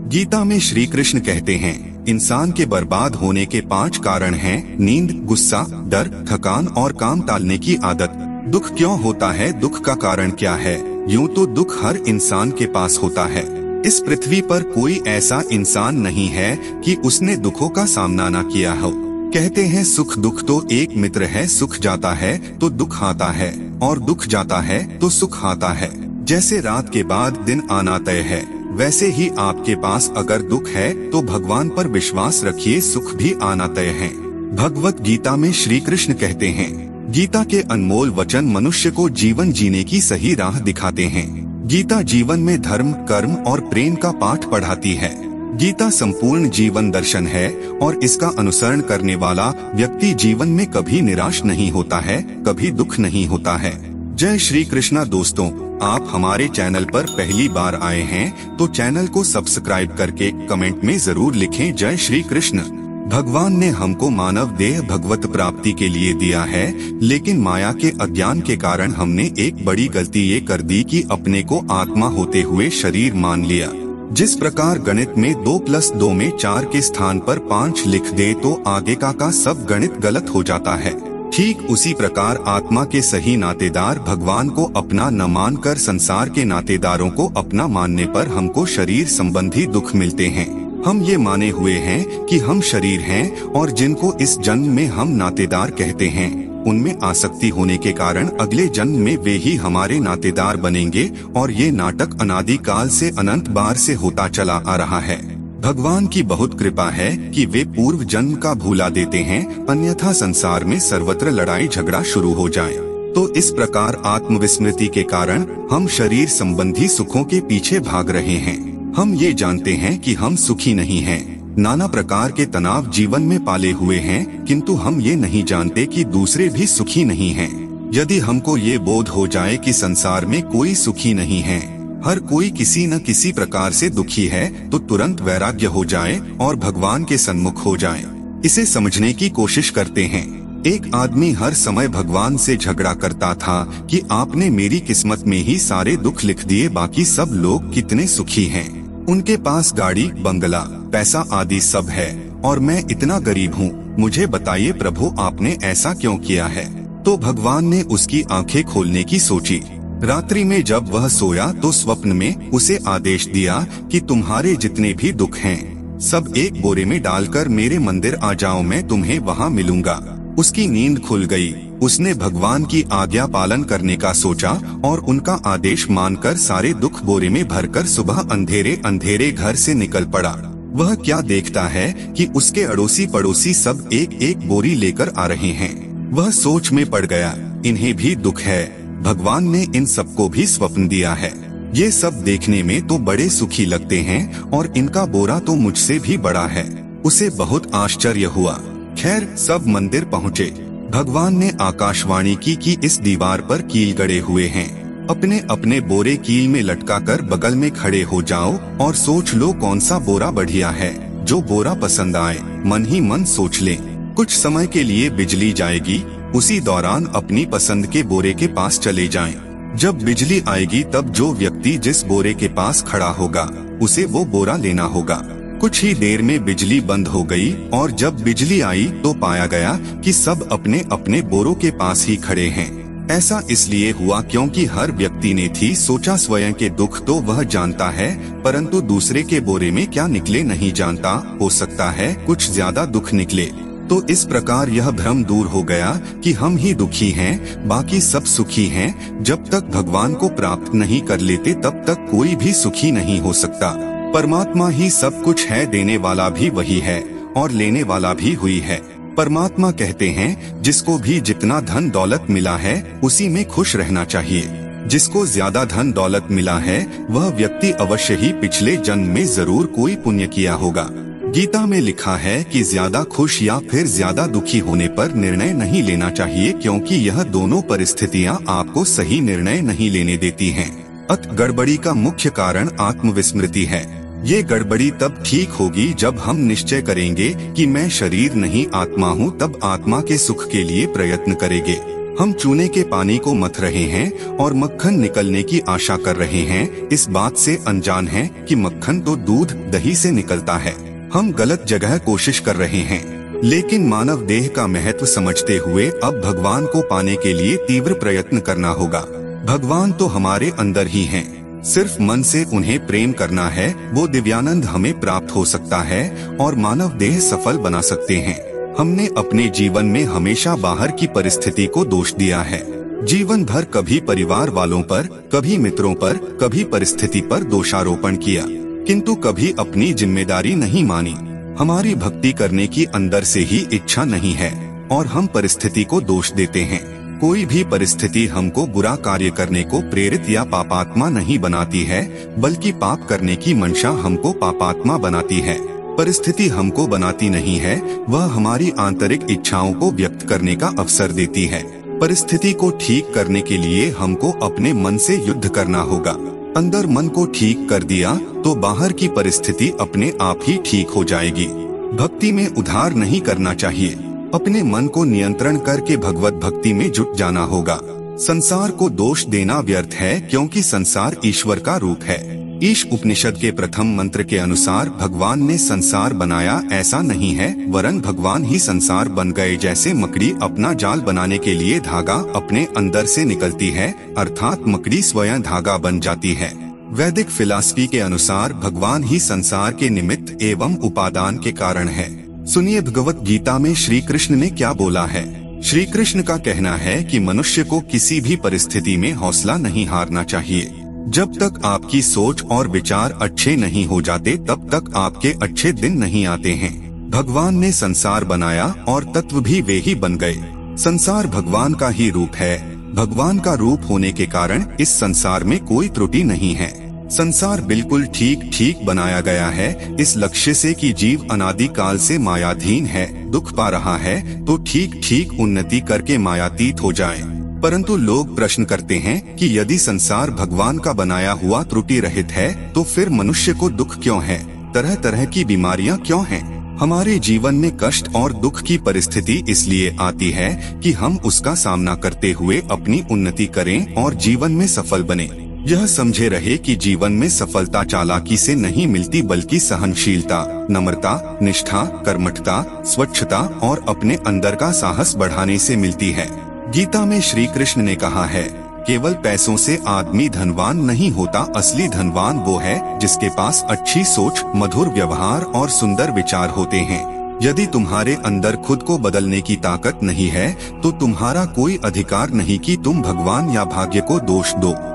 गीता में श्री कृष्ण कहते हैं, इंसान के बर्बाद होने के 5 कारण हैं: नींद, गुस्सा, डर, थकान और काम टालने की आदत। दुख क्यों होता है? दुख का कारण क्या है? यूं तो दुख हर इंसान के पास होता है। इस पृथ्वी पर कोई ऐसा इंसान नहीं है कि उसने दुखों का सामना न किया हो। कहते हैं सुख दुख तो एक मित्र है, सुख जाता है तो दुख आता है और दुख जाता है तो सुख आता है। जैसे रात के बाद दिन आना तय है, वैसे ही आपके पास अगर दुख है तो भगवान पर विश्वास रखिए, सुख भी आना तय है। भगवत गीता में श्री कृष्ण कहते हैं, गीता के अनमोल वचन मनुष्य को जीवन जीने की सही राह दिखाते हैं। गीता जीवन में धर्म, कर्म और प्रेम का पाठ पढ़ाती है। गीता संपूर्ण जीवन दर्शन है और इसका अनुसरण करने वाला व्यक्ति जीवन में कभी निराश नहीं होता है, कभी दुख नहीं होता है। जय श्री कृष्णा। दोस्तों, आप हमारे चैनल पर पहली बार आए हैं तो चैनल को सब्सक्राइब करके कमेंट में जरूर लिखें जय श्री कृष्ण। भगवान ने हमको मानव देह भगवत प्राप्ति के लिए दिया है, लेकिन माया के अज्ञान के कारण हमने एक बड़ी गलती ये कर दी कि अपने को आत्मा होते हुए शरीर मान लिया। जिस प्रकार गणित में 2+2 में 4 के स्थान पर 5 लिख दे तो आगे का सब गणित गलत हो जाता है। ठीक उसी प्रकार आत्मा के सही नातेदार भगवान को अपना न मानकर संसार के नातेदारों को अपना मानने पर हमको शरीर संबंधी दुख मिलते हैं। हम ये माने हुए हैं कि हम शरीर हैं और जिनको इस जन्म में हम नातेदार कहते हैं, उनमें आसक्ति होने के कारण अगले जन्म में वे ही हमारे नातेदार बनेंगे और ये नाटक अनादि काल से अनंत बार से होता चला आ रहा है। भगवान की बहुत कृपा है कि वे पूर्व जन्म का भूला देते हैं, अन्यथा संसार में सर्वत्र लड़ाई झगड़ा शुरू हो जाए। तो इस प्रकार आत्मविस्मृति के कारण हम शरीर संबंधी सुखों के पीछे भाग रहे हैं। हम ये जानते हैं कि हम सुखी नहीं हैं, नाना प्रकार के तनाव जीवन में पाले हुए हैं, किंतु हम ये नहीं जानते कि दूसरे भी सुखी नहीं हैं। यदि हमको ये बोध हो जाए कि संसार में कोई सुखी नहीं है, हर कोई किसी न किसी प्रकार से दुखी है, तो तुरंत वैराग्य हो जाए और भगवान के सन्मुख हो जाए। इसे समझने की कोशिश करते हैं। एक आदमी हर समय भगवान से झगड़ा करता था कि आपने मेरी किस्मत में ही सारे दुख लिख दिए, बाकी सब लोग कितने सुखी हैं। उनके पास गाड़ी, बंगला, पैसा आदि सब है और मैं इतना गरीब हूँ। मुझे बताइए प्रभु, आपने ऐसा क्यों किया है? तो भगवान ने उसकी आंखें खोलने की सोची। रात्रि में जब वह सोया तो स्वप्न में उसे आदेश दिया कि तुम्हारे जितने भी दुख हैं, सब एक बोरे में डालकर मेरे मंदिर आ जाओ, मैं तुम्हें वहाँ मिलूंगा। उसकी नींद खुल गई। उसने भगवान की आज्ञा पालन करने का सोचा और उनका आदेश मानकर सारे दुख बोरे में भरकर सुबह अंधेरे अंधेरे घर से निकल पड़ा। वह क्या देखता है कि उसके अड़ोसी पड़ोसी सब एक एक बोरी लेकर आ रहे हैं। वह सोच में पड़ गया, इन्हें भी दुख है, भगवान ने इन सबको भी स्वप्न दिया है। ये सब देखने में तो बड़े सुखी लगते हैं और इनका बोरा तो मुझसे भी बड़ा है। उसे बहुत आश्चर्य हुआ। खैर, सब मंदिर पहुँचे। भगवान ने आकाशवाणी की कि इस दीवार पर कील गड़े हुए हैं, अपने अपने बोरे कील में लटकाकर बगल में खड़े हो जाओ और सोच लो कौन सा बोरा बढ़िया है। जो बोरा पसंद आए मन ही मन सोच ले। कुछ समय के लिए बिजली जाएगी, उसी दौरान अपनी पसंद के बोरे के पास चले जाएं। जब बिजली आएगी तब जो व्यक्ति जिस बोरे के पास खड़ा होगा उसे वो बोरा लेना होगा। कुछ ही देर में बिजली बंद हो गई और जब बिजली आई तो पाया गया कि सब अपने अपने बोरों के पास ही खड़े हैं। ऐसा इसलिए हुआ क्योंकि हर व्यक्ति ने थी सोचा स्वयं के दुख तो वह जानता है, परंतु दूसरे के बोरे में क्या निकले नहीं जानता। हो सकता है कुछ ज्यादा दुख निकले। तो इस प्रकार यह भ्रम दूर हो गया कि हम ही दुखी हैं, बाकी सब सुखी हैं। जब तक भगवान को प्राप्त नहीं कर लेते तब तक कोई भी सुखी नहीं हो सकता। परमात्मा ही सब कुछ है, देने वाला भी वही है और लेने वाला भी हुई है। परमात्मा कहते हैं, जिसको भी जितना धन दौलत मिला है उसी में खुश रहना चाहिए। जिसको ज्यादा धन दौलत मिला है वह व्यक्ति अवश्य ही पिछले जन्म में जरूर कोई पुण्य किया होगा। गीता में लिखा है कि ज्यादा खुश या फिर ज्यादा दुखी होने पर निर्णय नहीं लेना चाहिए, क्योंकि यह दोनों परिस्थितियां आपको सही निर्णय नहीं लेने देती हैं। अत गड़बड़ी का मुख्य कारण आत्मविस्मृति है। ये गड़बड़ी तब ठीक होगी जब हम निश्चय करेंगे कि मैं शरीर नहीं आत्मा हूँ, तब आत्मा के सुख के लिए प्रयत्न करेंगे। हम चूने के पानी को मथ रहे हैं और मक्खन निकलने की आशा कर रहे हैं, इस बात से अनजान हैं कि मक्खन तो दूध दही से निकलता है। हम गलत जगह कोशिश कर रहे हैं। लेकिन मानव देह का महत्व समझते हुए अब भगवान को पाने के लिए तीव्र प्रयत्न करना होगा। भगवान तो हमारे अंदर ही हैं। सिर्फ मन से उन्हें प्रेम करना है, वो दिव्यानंद हमें प्राप्त हो सकता है और मानव देह सफल बना सकते हैं। हमने अपने जीवन में हमेशा बाहर की परिस्थिति को दोष दिया है। जीवन भर कभी परिवार वालों पर, कभी मित्रों पर, कभी परिस्थिति पर दोषारोपण किया, किंतु कभी अपनी जिम्मेदारी नहीं मानी। हमारी भक्ति करने की अंदर से ही इच्छा नहीं है और हम परिस्थिति को दोष देते हैं। कोई भी परिस्थिति हमको बुरा कार्य करने को प्रेरित या पापात्मा नहीं बनाती है, बल्कि पाप करने की मंशा हमको पापात्मा बनाती है। परिस्थिति हमको बनाती नहीं है, वह हमारी आंतरिक इच्छाओं को व्यक्त करने का अवसर देती है। परिस्थिति को ठीक करने के लिए हमको अपने मन से युद्ध करना होगा। अंदर मन को ठीक कर दिया तो बाहर की परिस्थिति अपने आप ही ठीक हो जाएगी। भक्ति में उधार नहीं करना चाहिए। अपने मन को नियंत्रण करके भगवत भक्ति में जुट जाना होगा। संसार को दोष देना व्यर्थ है, क्योंकि संसार ईश्वर का रूप है। ईश उपनिषद के प्रथम मंत्र के अनुसार भगवान ने संसार बनाया ऐसा नहीं है, वरन भगवान ही संसार बन गए। जैसे मकड़ी अपना जाल बनाने के लिए धागा अपने अंदर से निकलती है, अर्थात मकड़ी स्वयं धागा बन जाती है। वैदिक फिलॉसफी के अनुसार भगवान ही संसार के निमित्त एवं उपादान के कारण है। सुनिए भगवत गीता में श्री कृष्ण ने क्या बोला है। श्री कृष्ण का कहना है कि मनुष्य को किसी भी परिस्थिति में हौसला नहीं हारना चाहिए। जब तक आपकी सोच और विचार अच्छे नहीं हो जाते, तब तक आपके अच्छे दिन नहीं आते हैं। भगवान ने संसार बनाया और तत्व भी वे ही बन गए। संसार भगवान का ही रूप है। भगवान का रूप होने के कारण इस संसार में कोई त्रुटि नहीं है। संसार बिल्कुल ठीक बनाया गया है, इस लक्ष्य से कि जीव अनादि काल से मायाधीन है, दुख पा रहा है, तो ठीक उन्नति करके मायातीत हो जाए। परंतु लोग प्रश्न करते हैं कि यदि संसार भगवान का बनाया हुआ त्रुटि रहित है, तो फिर मनुष्य को दुख क्यों है, तरह तरह की बीमारियां क्यों हैं? हमारे जीवन में कष्ट और दुख की परिस्थिति इसलिए आती है कि हम उसका सामना करते हुए अपनी उन्नति करें और जीवन में सफल बने। यह समझे रहे कि जीवन में सफलता चालाकी से नहीं मिलती, बल्कि सहनशीलता, नम्रता, निष्ठा, कर्मठता, स्वच्छता और अपने अंदर का साहस बढ़ाने से मिलती है। गीता में श्री कृष्ण ने कहा है, केवल पैसों से आदमी धनवान नहीं होता, असली धनवान वो है जिसके पास अच्छी सोच, मधुर व्यवहार और सुंदर विचार होते हैं। यदि तुम्हारे अंदर खुद को बदलने की ताकत नहीं है, तो तुम्हारा कोई अधिकार नहीं कि तुम भगवान या भाग्य को दोष दो।